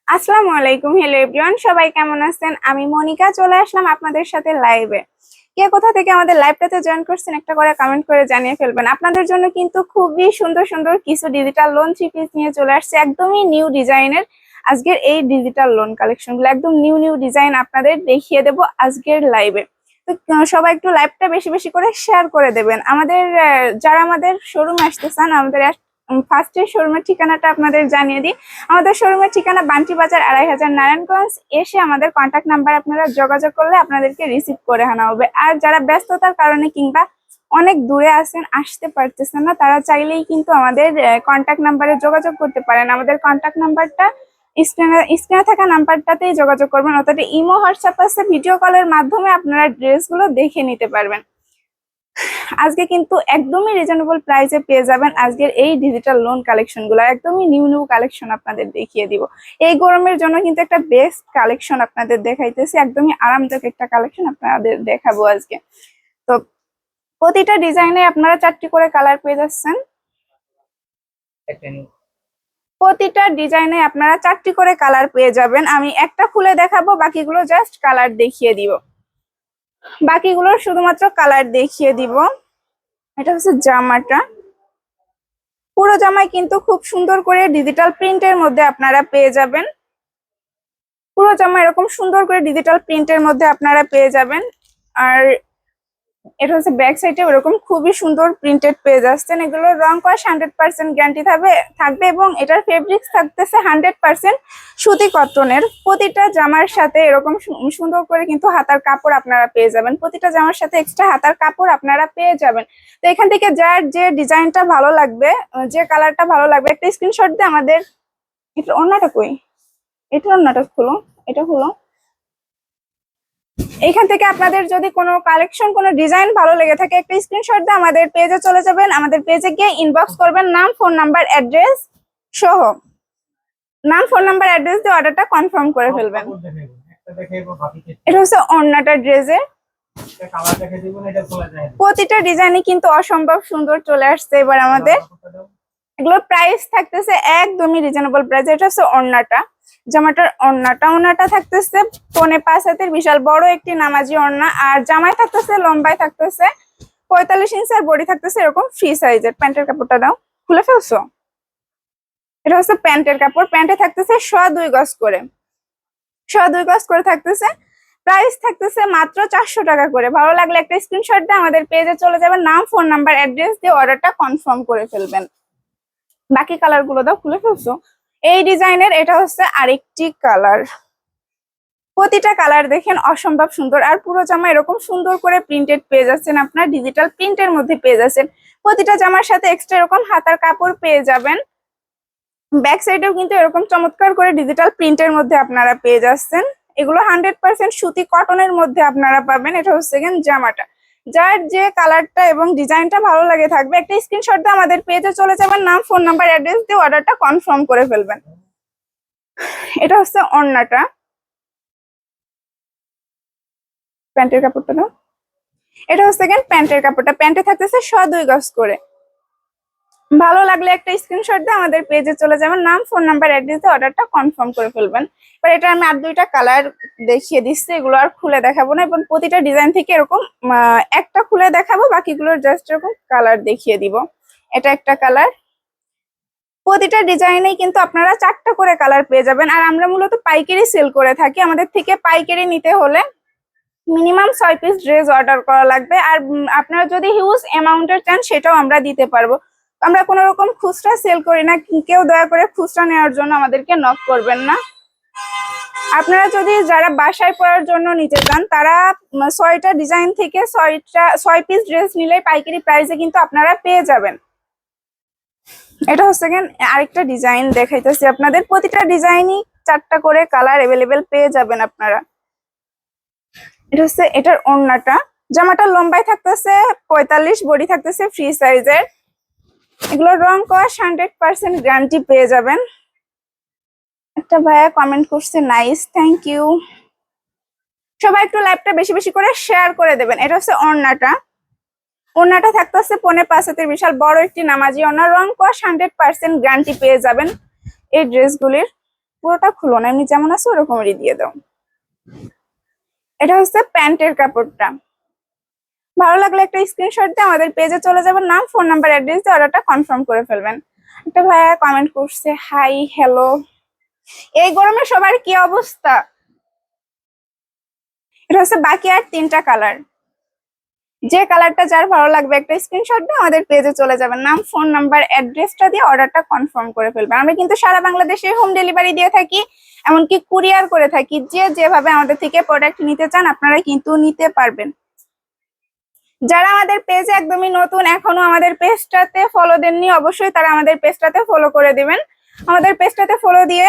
আসসালামু আলাইকুম। Hello everyone, সবাই কেমন আছেন? আমি মনিকা চলে আসলাম আপনাদের সাথে লাইভে। কে কোথা থেকে আমাদের লাইভটাতে জয়েন করছেন একটা করে কমেন্ট করে জানিয়ে ফেলবেন। আপনাদের জন্য কিন্তু খুবই সুন্দর সুন্দর কিছু ডিজিটাল লোন থ্রি পিস নিয়ে চলে আসছে, একদমই নিউ ডিজাইনের। আজকের এই ডিজিটাল লোন কালেকশনগুলো একদম নিউ নিউ ডিজাইন আপনাদের দেখিয়ে দেব আজকের লাইভে। তো সবাই একটু লাইভটা বেশি বেশি করে শেয়ার করে দেবেন। আমাদের যারা আমাদের শোরুমে আসতে চান, আমাদের ফার্স্টে শোরুমের ঠিকানাটা আপনাদের জানিয়ে দিই। আমাদের শোরুমের ঠিকানা বান্টি বাজার ২৫০০ নারায়ণগঞ্জ। এসে আমাদের কন্ট্যাক্ট নাম্বার আপনারা যোগাযোগ করলে আপনাদেরকে রিসিভ করে আনা হবে। আর যারা ব্যস্ততার কারণে কিংবা অনেক দূরে আছেন, আসতে পারতেছেন না, তারা চাইলেই কিন্তু আমাদের কন্ট্যাক্ট নাম্বারে যোগাযোগ করতে পারেন। আমাদের কন্ট্যাক্ট নাম্বারটা স্ক্রিনে থাকা নাম্বারটাতেই যোগাযোগ করবেন, অর্থাৎ ইমো হোয়াটসঅ্যাপ আছে, ভিডিও কলের মাধ্যমে আপনারা ড্রেসগুলো দেখে নিতে পারবেন। আজকে কিন্তু একদমই রিজনেবল প্রাইসে পেয়ে যাবেন আজকের এই ডিজিটাল লোন কালেকশন গুলো। একদমই নিউ নিউ কালেকশন আপনাদের দেখিয়ে দিব। এই গরমের জন্য কিন্তু একটা বেস্ট কালেকশন আপনাদের দেখাইতেছি, একদমই আরামদায়ক একটা কালেকশন আপনাদের দেখাবো আজকে। তো প্রতিটা ডিজাইনে আপনারা 4টি করে কালার পেয়ে যাচ্ছেন। প্রতিটা ডিজাইনে আপনারা 4টি করে কালার পেয়ে যাবেন। আমি একটা খুলে দেখাবো, বাকিগুলো জাস্ট কালার দেখিয়ে দিব। বাকিগুলোর শুধুমাত্র কালার দেখিয়ে দিব। এটা হচ্ছে জামাটা। পুরো জামাই কিন্তু খুব সুন্দর করে ডিজিটাল প্রিন্টের মধ্যে আপনারা পেয়ে যাবেন। পুরো জামা এরকম সুন্দর করে ডিজিটাল প্রিন্টের মধ্যে আপনারা পেয়ে যাবেন। আর এটা হচ্ছে ব্যাক সাইডে এরকম খুবই সুন্দর প্রিন্টেড পেয়ে যাচ্ছেন। এগুলোর রং কস 100% গ্যারান্টি থাকবে এবং এটার ফেব্রিক্স থাকতেছে 100% সুতি কটনের। প্রতিটা জামার সাথে এরকম সুন্দর করে কিন্তু হাতার কাপড় আপনারা পেয়ে যাবেন। প্রতিটা জামার সাথে এক্সট্রা হাতার কাপড় আপনারা পেয়ে যাবেন। তো এখান থেকে যার যে ডিজাইনটা ভালো লাগবে, যে কালারটা ভালো লাগবে, একটা স্ক্রিনশট দিয়ে আমাদের এটা অন্যটা কই, এটা অন্যটা খুলো, এটা হলো এইখান থেকে আপনাদের যদি কোনো কালেকশন, কোনো ডিজাইন ভালো লেগে থাকে, একটা স্ক্রিনশট দিয়ে আমাদের পেজে চলে যাবেন। আমাদের পেজে গিয়ে ইনবক্স করবেন নাম, ফোন নাম্বার, অ্যাড্রেস সহ। নাম, ফোন নাম্বার, অ্যাড্রেস দিয়ে অর্ডারটা কনফার্ম করে ফেলবেন। এটা হচ্ছে অন্যটা ড্রেসের। প্রতিটা ডিজাইনই কিন্তু অসম্ভব সুন্দর চলে আসছে এবার আমাদের। এগুলোর প্রাইস থাকতেছে একদমই রিজনেবল প্রাইস। এটা হচ্ছে ওড়নাটা, জামাটার ওড়নাটা থাকতেছে 5.5 হাতের বিশাল বড় একটি নামাজি ওড়না। আর জামায় থাকতেছে লম্বায় থাকতেছে 45 ইঞ্চি, আর বডি থাকতেছে এরকম ফ্রি সাইজের। প্যান্টের কাপড়টা দাও, খুলে ফেলছো। এটা হচ্ছে প্যান্টের কাপড়। প্যান্টে থাকতেছে 2.5 গজ করে, 2.5 গজ করে থাকতেছে। প্রাইস থাকতেছে মাত্র 400 টাকা করে। ভালো লাগলে একটা স্ক্রিনশট দিয়ে আমাদের পেজে চলে যাবেন, নাম, ফোন নাম্বার, অ্যাড্রেস দিয়ে অর্ডারটা কনফার্ম করে ফেলবেন। বাকি কালার গুলো দাও, খুলে ফেলছো। এই ডিজাইনের এটা হচ্ছে আরেকটি কালার। প্রতিটা কালার দেখেন অসম্ভব সুন্দর। আর পুরো জামা এরকম সুন্দর করে প্রিন্টেড পেয়ে যাচ্ছেন, আপনার ডিজিটাল প্রিন্টের মধ্যে পেয়ে যাচ্ছেন। প্রতিটা জামার সাথে এক্সট্রা এরকম হাতার কাপড় পেয়ে যাবেন। ব্যাক সাইডেও কিন্তু এরকম চমৎকার করে ডিজিটাল প্রিন্টের মধ্যে আপনারা পেয়ে যাচ্ছেন। এগুলো 100% সুতি কটনের মধ্যে আপনারা পাবেন। এটা হচ্ছে জামাটা। যার যে কালারটা এবং ডিজাইনটা ভালো লাগে থাকবে, একটা স্ক্রিনশট দিয়ে আমাদের পেজে চলে যাবেন, নাম, ফোন নাম্বার, অ্যাড্রেস দিয়ে অর্ডারটা কনফার্ম করে ফেলবেন। এটা হচ্ছে ওড়নাটা। প্যান্টের কাপড়টা দাও। এটা হচ্ছে প্যান্টের কাপড়টা। প্যান্টে থাকতেছে 2.5 গজ করে। ভালো লাগলে একটা স্ক্রিনশট দিয়ে আমাদের পেজে চলে যাবেন, নাম, ফোন নাম্বার, অ্যাড্রেস দিয়ে অর্ডারটা কনফার্ম করে ফেলবেন। এবার এটা আমি আর 2টা কালার দেখিয়ে দিচ্ছি, এগুলো আর খুলে দেখাবো না এবং প্রতিটা ডিজাইন থেকে এরকম একটা খুলে দেখাবো, বাকিগুলোর জাস্ট এরকম কালার দেখিয়ে দিব। এটা একটা কালার। প্রতিটা ডিজাইনেই কিন্তু আপনারা 4টা করে কালার পেয়ে যাবেন। আর আমরা মূলত পাইকারি সেল করে থাকি। আমাদের থেকে পাইকারি নিতে হলে মিনিমাম 6 পিস ড্রেস অর্ডার করা লাগবে। আর আপনারা যদি হিউজ অ্যামাউন্টের চান, সেটাও আমরা দিতে পারবো। আমরা কোনো রকম খুচরা সেল করি না, কেউ দয়া করে খুচরা নেওয়ার জন্য আমাদেরকে নক করবেন না। আপনারা যদি যারা বাসায় পরার জন্য নিতে চান, তারা 6টা ডিজাইন থেকে 6 পিস ড্রেস নিলে পাইকারি প্রাইসে কিন্তু আপনারা পেয়ে যাবেন। এটা হচ্ছে আরেকটা ডিজাইন দেখাইতেছি আপনাদের। প্রতিটা ডিজাইনই 4টা করে কালার অ্যাভেলেবেল পেয়ে যাবেন আপনারা। এটা হচ্ছে এটার ওড়নাটা। জামাটার লম্বাই থাকতেছে 45, বডি থাকতেছে ফ্রি সাইজের। এগুলোর রং কস 100% গ্যারান্টি পেয়ে যাবেন। একটা ভাইয়া কমেন্ট করছে নাইস, থ্যাংক ইউ। সবাই একটু লাইভটা বেশি বেশি করে শেয়ার করে দেবেন। এটা হচ্ছে ওড়নাটা। ওড়নাটা থাকতেছে 5.5 হাতের বিশাল বড় একটি নামাজি ওড়না। রং কস 100% গ্যারান্টি পেয়ে যাবেন এই ড্রেসগুলির। পুরোটা খুলো না, এমনি যেমন আছে ওরকমই দিয়ে দাও। এটা হচ্ছে প্যান্টের কাপড়টা। ভালো লাগলে একটা স্ক্রিনশট দিয়ে আমাদের পেজে চলে যাবেন, নাম ফোন নাম্বার অ্যাড্রেস দিয়ে অর্ডারটা কনফার্ম করে ফেলবেন। একটা ভাইয়া কমেন্ট করছে হাই হ্যালো, এই গরমে সবার কি অবস্থা। এটা হচ্ছে বাকি আর 3টা কালার, যে কালারটা যার ভালো লাগবে একটা স্ক্রিনশট দিয়ে আমাদের পেজে চলে যাবেন, নাম ফোন নাম্বার অ্যাড্রেসটা দিয়ে অর্ডারটা কনফার্ম করে ফেলবেন। আমরা কিন্তু সারা বাংলাদেশে হোম ডেলিভারি দিয়ে থাকি, এমনকি কুরিয়ার করে থাকি। যে যেভাবে আমাদের থেকে প্রোডাক্ট নিতে চান আপনারা কিন্তু নিতে পারবেন। যারা আমাদের পেজে একদমই নতুন, এখনো আমাদের পেজটাতে ফলো দেননি, অবশ্যই তারা আমাদের পেজটাতে ফলো করে দিবেন। আমাদের পেজটাতে ফলো দিয়ে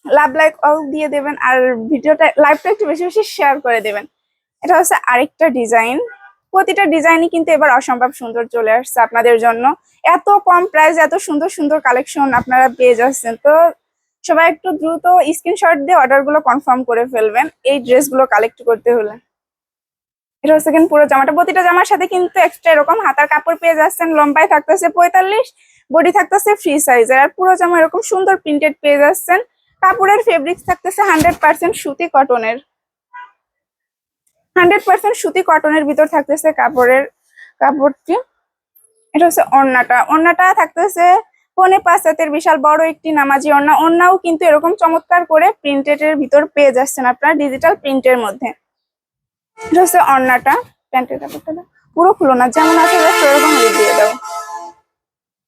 লাভ লাইক অল দিয়ে দেবেন, আর ভিডিওটা লাইভটা একটু বেশি বেশি শেয়ার করে দেবেন। এটা হচ্ছে আরেকটা ডিজাইন। প্রতিটা ডিজাইনই কিন্তু এবার অসম্ভব সুন্দর চলে আসছে আপনাদের জন্য। এত কম প্রাইস, এত সুন্দর সুন্দর কালেকশন আপনারা পেয়ে যাচ্ছেন। তো সবাই একটু দ্রুত স্ক্রিনশট দিয়ে অর্ডারগুলো কনফার্ম করে ফেলবেন এই ড্রেসগুলো কালেক্ট করতে হলে। এটা হচ্ছে কিন্তু পুরো জামাটা, প্রতিটা জামার সাথে কিন্তু এক্সট্রা এরকম হাতার কাপড় পেয়ে যাচ্ছেন। লম্বায় থাকতেছে 45, বডি থাকতেছে ফ্রি সাইজের, আর পুরো জামা এরকম সুন্দর প্রিন্টেড পেয়ে যাচ্ছেন। কাপড়ের ফেব্রিক্স থাকতেছে 100% সুতি কটনের, 100% সুতি কটনের ভিতর থাকতেছে কাপড়টি। এটা হচ্ছে ওড়নাটা, ওড়নাটা থাকতেছে 5.5 হাতের বিশাল বড় একটি নামাজি ওড়না। ওড়নাও কিন্তু এরকম চমৎকার করে প্রিন্টেড এর ভিতর পেয়ে যাচ্ছেন আপনারা, ডিজিটাল প্রিন্টের মধ্যে। এটা হচ্ছে ওড়নাটা। প্যান্টের কাপড়টা পুরো খুলো না, যেমন আছে সেরকম দিয়ে দাও।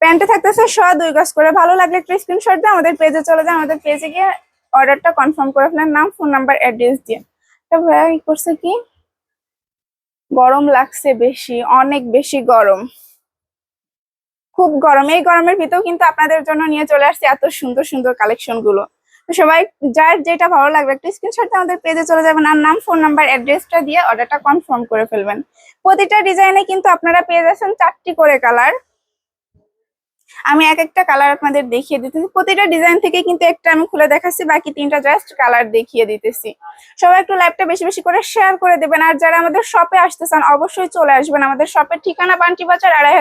প্যান্টে থাকতেছে 2 গজ করে। ভালো লাগলে একটা স্ক্রিনশট দিয়ে আমাদের পেজে চলে যায়, আমাদের পেজে গিয়ে অর্ডারটা কনফার্ম করে ফেলেন, নাম ফোন নাম্বার অ্যাড্রেস দিয়ে। এটা ভাইয়া কি করছে কি, গরম লাগছে বেশি, অনেক বেশি গরম, খুব গরম। এই গরমের ভিতরেও কিন্তু আপনাদের জন্য নিয়ে চলে আসছে এত সুন্দর সুন্দর কালেকশন গুলো। তো সবাই যার যেটা ভালো লাগবে একটা স্ক্রিনশট আমাদের পেজে চলে যাবেন, আর নাম ফোন নাম্বার অ্যাড্রেসটা দিয়ে অর্ডারটা কনফার্ম করে ফেলবেন। প্রতিটা ডিজাইনে কিন্তু আপনারা পেয়ে যাচ্ছেন 4টি করে কালার। আমি এক একটা কালার আপনাদের দেখিয়ে দিতেছি, প্রতিটা ডিজাইন থেকে কিন্তু একটা আমি খুলে দেখাচ্ছি, বাকি 3টা জাস্ট কালার দেখিয়ে দিতেছি। সবাই একটু লাইভটা বেশি বেশি করে শেয়ার করে দেবেন, আর যারা আমাদের শপে আসতে চান অবশ্যই চলে আসবেন। আমাদের শপের ঠিকানা পান্টি বাজার 2.5